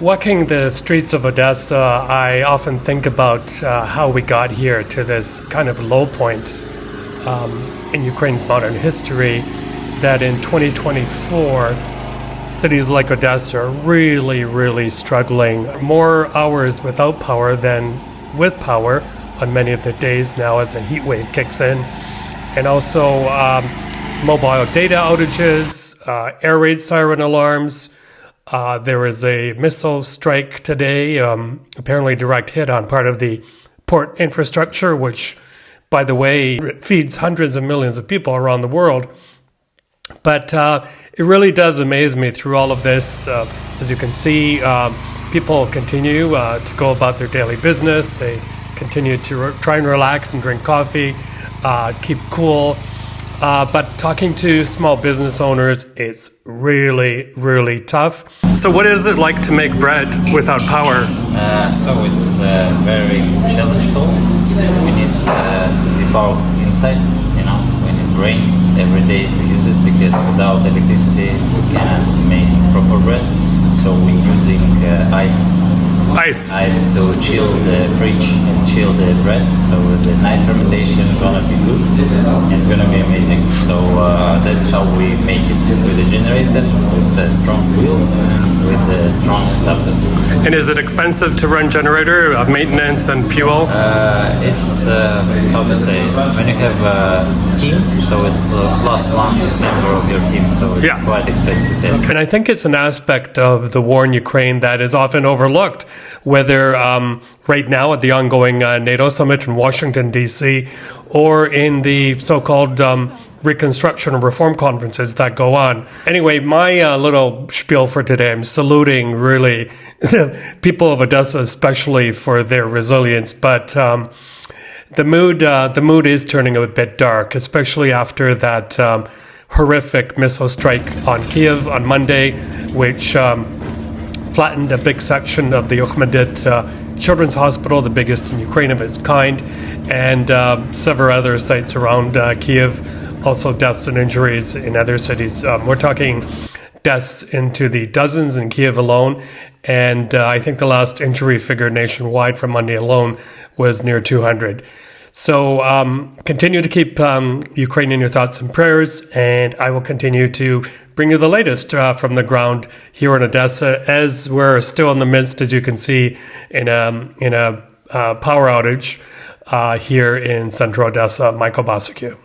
Walking the streets of Odessa, I often think about how we got here to this kind of low point in Ukraine's modern history, that in 2024, cities like Odessa are really struggling. More hours without power than with power on many of the days now as a heat wave kicks in. And also mobile data outages, air raid siren alarms. There was a missile strike today, apparently direct hit on part of the port infrastructure, which, by the way, feeds hundreds of millions of people around the world. But it really does amaze me through all of this. As you can see, people continue to go about their daily business. They continue to try and relax and drink coffee, keep cool. But talking to small business owners, it's really tough. So what is it like to make bread without power? So it's very challengeable. We need the power of insights, we need brain every day to use it, because without electricity we cannot make proper bread. So we're using ice to chill the fridge and chill the bread. So the night fermentation is gonna be good. It's gonna be amazing. So that's how we make it with a generator, with a strong wheel and with a strong starter. And is it expensive to run generator, maintenance and fuel? It's how to say, when you have a team, so it's plus one member of your team, so it's quite expensive. Yeah. And I think it's an aspect of the war in Ukraine that is often overlooked, whether right now at the ongoing NATO summit in Washington, D.C., or in the so-called reconstruction and reform conferences that go on. Anyway, my little spiel for today, I'm saluting really the people of Odessa, especially for their resilience, but the mood is turning a bit dark, especially after that horrific missile strike on Kiev on Monday, which flattened a big section of the Okhmedit Children's Hospital, the biggest in Ukraine of its kind, and several other sites around Kiev. Also deaths and injuries in other cities. We're talking deaths into the dozens in Kiev alone, and I think the last injury figure nationwide from Monday alone was near 200. So continue to keep Ukraine in your thoughts and prayers, and I will continue to bring you the latest from the ground here in Odessa, as we're still in the midst, as you can see, in a power outage here in central Odessa. Michael Bociurkiw.